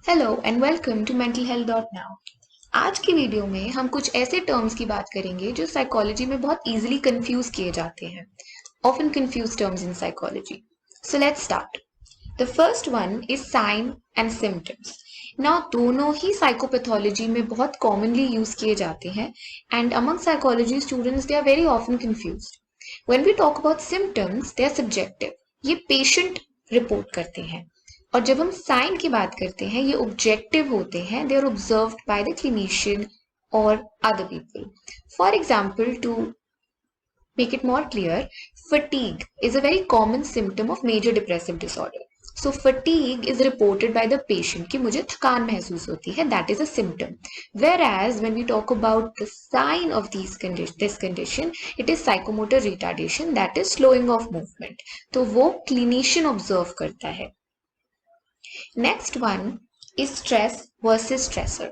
Hello and welcome to mental health dot now. आज की video में हम कुछ ऐसे टर्म्स की बात करेंगे जो साइकोलॉजी में बहुत इजीली कंफ्यूज किए जाते हैं, often confuse terms in psychology. So let's start. The first one is sine and symptoms. Now दोनों ही साइकोपैथोलॉजी में बहुत कॉमनली यूज किए जाते हैं and among psychology students they are very often confused. When we talk about symptoms they are subjective, ये patient report करते हैं। और जब हम साइन की बात करते हैं ये ऑब्जेक्टिव होते हैं, they are observed by the clinician और other people. For example, to make it more clear, fatigue is a very common symptom of major depressive disorder. So fatigue is reported by the patient कि मुझे थकान महसूस होती है, that is a symptom. Whereas when we talk about the sign of this condition, it is psychomotor retardation, that is slowing of movement. तो वो clinician observe करता है. Next one is stress versus stressor.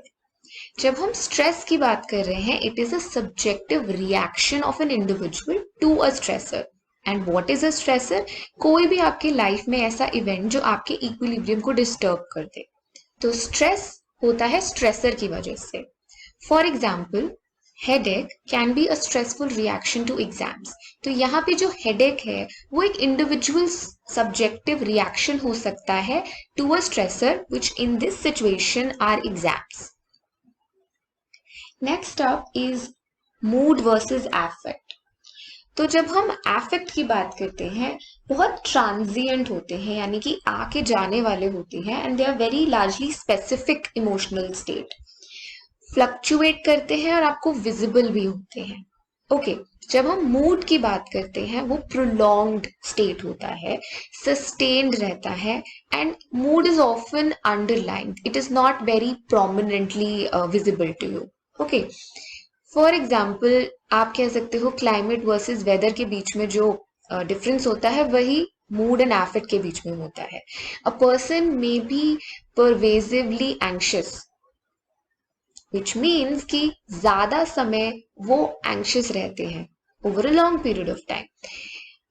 जब हम stress की बात कर रहे हैं, it is a subjective reaction of an individual to a stressor. And what is a stressor? कोई भी आपके लाइफ में ऐसा इवेंट जो आपके इक्विलिब्रियम को डिस्टर्ब कर दे। तो स्ट्रेस होता है स्ट्रेसर की वजह से। For example, headache can be a stressful reaction to exams. तो यहाँ पे जो हेडेक है वो एक इंडिविजुअल सब्जेक्टिव रिएक्शन हो सकता है to a stressor, which in this situation are exams. Next up is mood versus affect. तो जब हम एफेक्ट की बात करते हैं, बहुत ट्रांजिएंट होते हैं, यानी कि आके जाने वाले होते हैं and they are very largely specific emotional state, fluctuate करते हैं और आपको विजिबल भी होते हैं। ओके, जब हम मूड की बात करते हैं वो प्रोलॉन्ग्ड स्टेट होता है, सस्टेन्ड रहता है and mood is often underlined, it is not very prominently visible to you. Okay, for example आप कह सकते हो क्लाइमेट वर्सेस वेदर के बीच में जो डिफरेंस होता है वही मूड एंड एफेक्ट के बीच में होता है। A person may be pervasively anxious, which means कि ज्यादा समय वो एंशियस रहते हैं over a long period of time,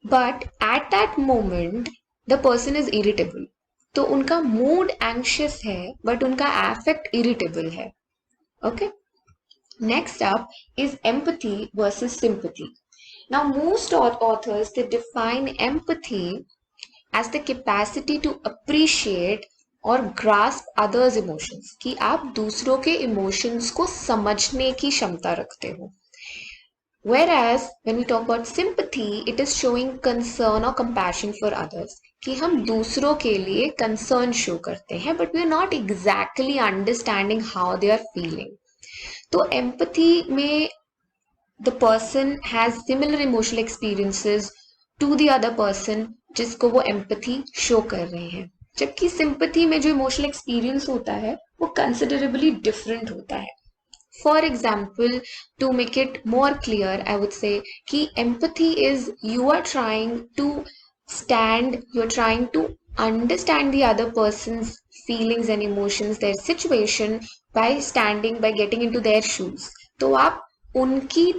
but at that moment the person is irritable. तो उनका मूड एंशियस है बट उनका एफेक्ट इरिटेबल है। Okay, next up is empathy versus sympathy. Now, most authors they define empathy as the capacity to appreciate और grasp others emotions, कि आप दूसरों के emotions को समझने की क्षमता रखते हो। Whereas when we talk about sympathy, it is showing concern or compassion for others, कि हम दूसरों के लिए concern show करते हैं but we are not exactly understanding how they are feeling. तो एम्पथी में the person has similar emotional experiences to the other person जिसको वो एम्पथी शो कर रहे हैं, जबकि सिंपथी में जो इमोशनल एक्सपीरियंस होता है वो कंसिडरेबली डिफरेंट होता है। For example, to make it more clear, I would say कि empathy is you are trying to you're trying to understand the other person's feelings and emotions, their situation, by getting into their shoes. तो आप उनकी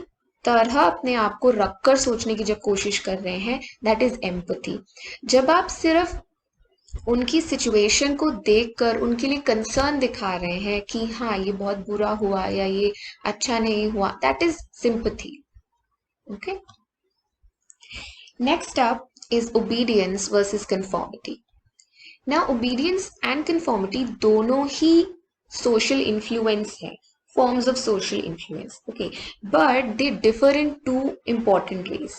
तरह अपने आप को रखकर सोचने की जब कोशिश कर रहे हैं, दैट इज एम्पथी। जब आप सिर्फ उनकी सिचुएशन को देखकर उनके लिए कंसर्न दिखा रहे हैं कि हाँ ये बहुत बुरा हुआ या ये अच्छा नहीं हुआ, that is sympathy. Okay, next up is obedience versus conformity. Now obedience and conformity दोनों ही social influence है, forms of social influence, okay, but they differ in two important ways.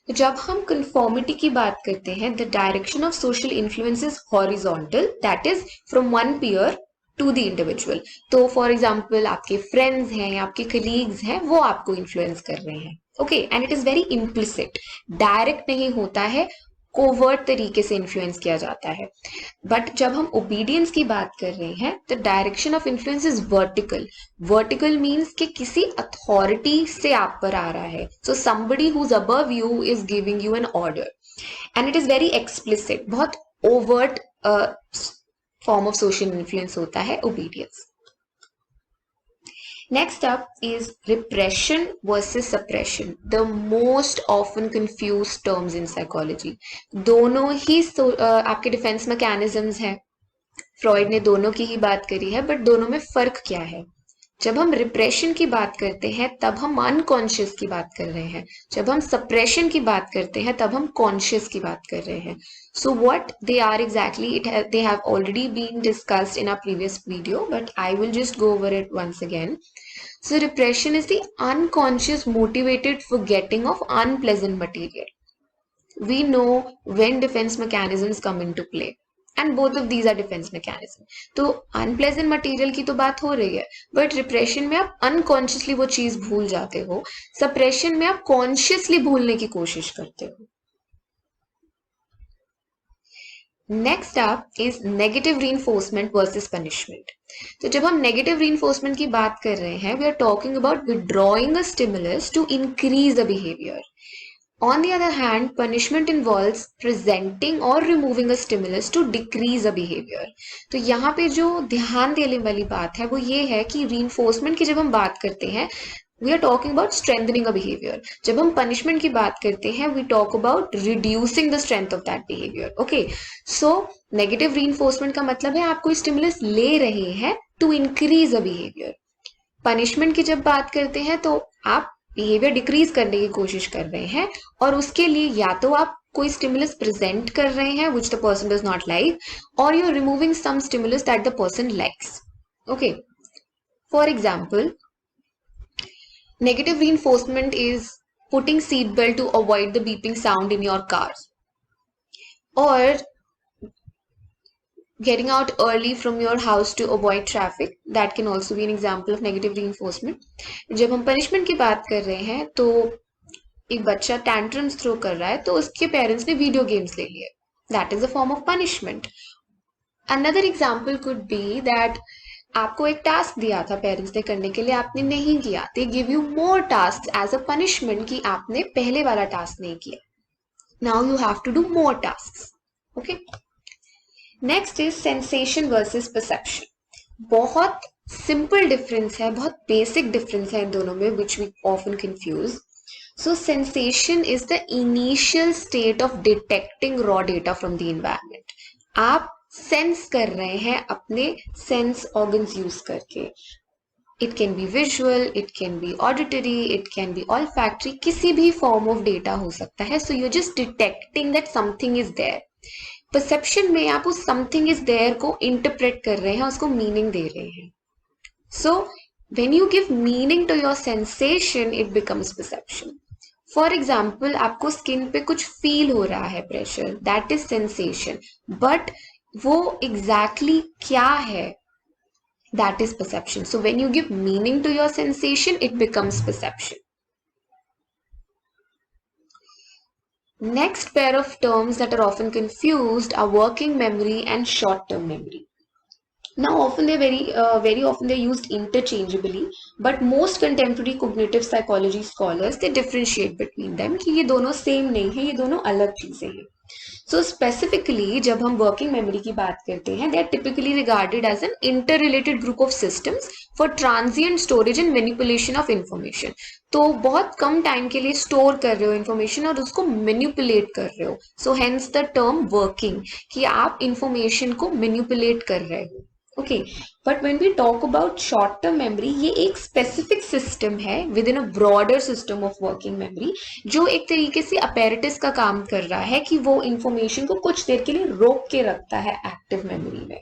तो जब हम conformity की बात करते हैं, the direction of social influence is horizontal, that is from one peer to the individual. तो for example आपके friends हैं या आपके colleagues हैं, वो आपको influence कर रहे हैं, okay, and it is very implicit, direct नहीं होता है, कोवर्ट तरीके से इन्फ्लुएंस किया जाता है। बट जब हम ओबीडियंस की बात कर रहे हैं, the direction of influence is vertical. Vertical means कि किसी अथॉरिटी से आप पर आ रहा है, so somebody who is above you is giving you an order, and it is very explicit, बहुत overt form of social influence होता है obedience. Next up is repression versus suppression, the most often confused terms in psychology. दोनों ही आपके defence mechanisms हैं, Freud ने दोनों की ही बात करी है, बट दोनों में फर्क क्या है? जब हम रिप्रेशन की बात करते हैं तब हम अनकॉन्शियस की बात कर रहे हैं, जब हम सप्रेशन की बात करते हैं तब हम कॉन्शियस की बात कर रहे हैं. So what they are exactly, they have already been discussed in a previous video, but I will just go over it once again. So repression is the unconscious motivated forgetting of unpleasant material. We know when defense mechanisms come into play. And both of these are defense mechanism. तो unpleasant material की तो बात हो रही है, but repression में आप unconsciously वो चीज भूल जाते हो, सप्रेशन में आप कॉन्शियसली भूलने की कोशिश करते हो. Next up is negative reinforcement versus punishment. तो जब हम नेगेटिव रीइंफोर्समेंट की बात कर रहे हैं, we are talking about withdrawing a stimulus to increase the behaviour. On the other hand, punishment involves presenting or removing a stimulus to decrease a behavior. तो यहाँ पे जो ध्यान देने वाली बात है वो ये है कि reinforcement की जब हम बात करते हैं, we are talking about strengthening a behavior. जब हम punishment की बात करते हैं, we talk about reducing the strength of that behavior. Okay, so negative reinforcement का मतलब है आप कोई stimulus ले रहे हैं to increase a behavior. Punishment की जब बात करते हैं तो आप बिहेवियर डिक्रीज करने की कोशिश कर रहे हैं, और उसके लिए या तो आप कोई स्टिमुलस प्रेजेंट कर रहे हैं which the person does not like, or you're removing some stimulus that the person likes. Okay, for example, negative reinforcement is putting seat belt to avoid the beeping sound in your car, or getting out early from your house to avoid traffic. That can also be an example of negative reinforcement. जब हम punishment की बात कर रहे हैं तो एक बच्चा tantrums throw कर रहा है तो उसके पेरेंट्स ने वीडियो गेम्स ले लिए. That is a form of punishment. Another example could be that आपको एक टास्क दिया था पेरेंट्स ने करने के लिए, आपने नहीं किया. They give you more tasks as a punishment कि आपने पहले वाला टास्क नहीं किया. Now you have to do more tasks. Okay. Next is sensation versus perception. बहुत सिंपल डिफरेंस है, बहुत बेसिक डिफरेंस है इन दोनों में, which we often confuse. So sensation is the initial state of detecting raw data from the environment. आप sense कर रहे हैं अपने सेंस ऑर्गन्स यूज करके. It can be visual, it can be auditory, it can be olfactory, किसी भी form of data हो सकता है. So you just detecting that something is there. Perception में आप उस समथिंग इज देयर को इंटरप्रेट कर रहे हैं, उसको मीनिंग दे रहे हैं. So when you give meaning to your sensation, it becomes perception. For example, आपको स्किन पे कुछ फील हो रहा है, pressure, that is sensation, but वो एग्जैक्टली क्या है, that is perception. So when you give meaning to your sensation, it becomes perception. Next pair of terms that are often confused are working memory and short-term memory. Now, often very often they're used interchangeably, but most contemporary cognitive psychology scholars they differentiate between them कि ये दोनों same नहीं है, ये दोनों अलग चीजें हैं. So specifically, जब हम working memory की बात करते हैं, they are typically regarded as an interrelated group of systems for transient storage and manipulation of information. तो बहुत कम टाइम के लिए स्टोर कर रहे हो इंफॉर्मेशन और उसको मैनिपुलेट कर रहे हो. So hence the term working, कि आप इंफॉर्मेशन को मैनिपुलेट कर रहे हो. Okay, but when we talk about short term memory, ये एक स्पेसिफिक सिस्टम है within a broader system of working memory, जो एक तरीके से अपैरेटस का काम कर रहा है कि वो इंफॉर्मेशन को कुछ देर के लिए रोक के रखता है एक्टिव मेमोरी में,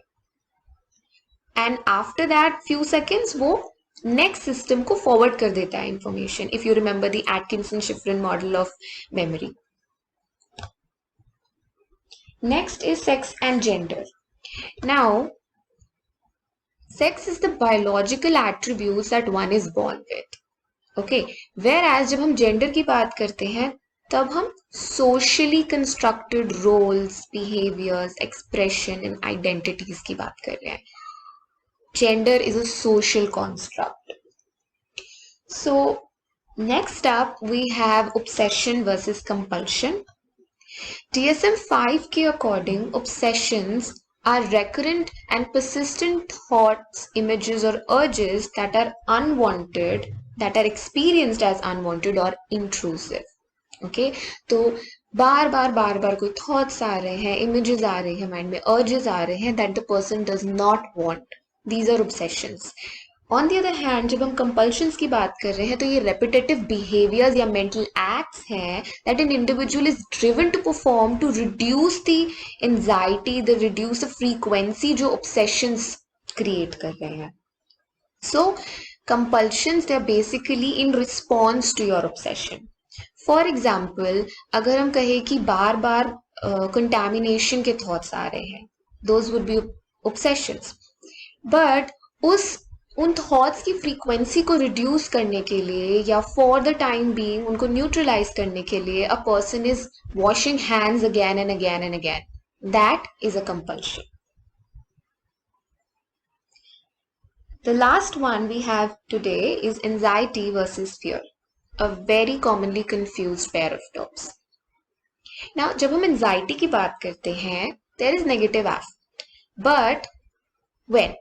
and after that few seconds वो नेक्स्ट सिस्टम को फॉरवर्ड कर देता है information. If you remember the Atkinson Shiffrin model of memory. Next is sex and gender. Now sex is the biological attributes that one is born with. Okay, whereas जब हम gender की बात करते हैं तब हम socially constructed roles, behaviors, expression and identities की बात कर रहे हैं. Gender is a social construct. So next up we have obsession versus compulsion. DSM-5 के according obsessions are recurrent and persistent thoughts, images or urges that are unwanted, that are experienced as unwanted or intrusive. Okay, तो बार बार कोई thoughts आ रहे हैं, images आ रहे हैं mind में, urges आ रहे हैं that the person does not want, these are obsessions. On the other hand जब हम कंपल्शंस की बात कर रहे हैं तो ये रेपिटेटिव बिहेवियर्स या मेंटल एक्ट्स हैं that an individual is driven to perform to reduce the anxiety, the reduce the frequency जो ऑब्सेशंस क्रिएट कर रहे हैं। सो compulsions they are basically in response to your obsession. For example अगर हम कहें कि बार बार कंटेमिनेशन के थॉट्स आ रहे हैं, those would be obsessions. But उन थॉट्स की फ्रीक्वेंसी को रिड्यूस करने के लिए या फॉर द टाइम बीइंग उनको न्यूट्रलाइज करने के लिए a person is washing hands again and again and again, that is a compulsion. The last one we have today is anxiety versus fear, a very commonly confused pair of terms. Now, जब हम anxiety की बात करते हैं, there is negative aspect. But when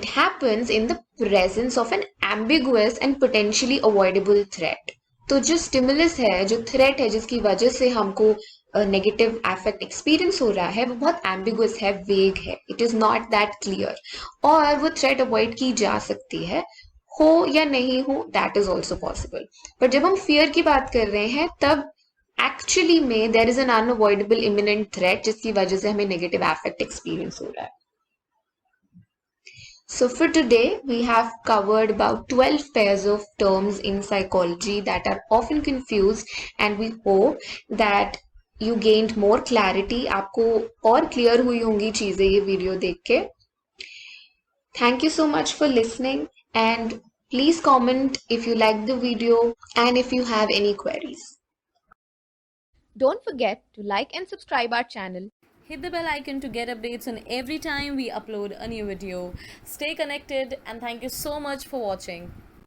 it happens in the presence of an ambiguous and potentially avoidable threat. तो जो stimulus है, जो थ्रेट है जिसकी वजह से हमको नेगेटिव अफेक्ट एक्सपीरियंस हो रहा है, वो बहुत एम्बिगुअस है, वेग है, it is not that clear, और वो थ्रेट अवॉइड की जा सकती है, हो या नहीं हो that is also possible. But जब हम फियर की बात कर रहे हैं तब एक्चुअली में there is an unavoidable imminent threat जिसकी वजह से हमें नेगेटिव अफेक्ट एक्सपीरियंस हो रहा है। So for today, we have covered about 12 pairs of terms in psychology that are often confused, and we hope that you gained more clarity. आपको और clear हुई होंगी चीजें ये वीडियो देख के। Thank you so much for listening, and please comment if you liked the video and if you have any queries. Don't forget to like and subscribe our channel. Hit the bell icon to get updates on every time we upload a new video. Stay connected and thank you so much for watching.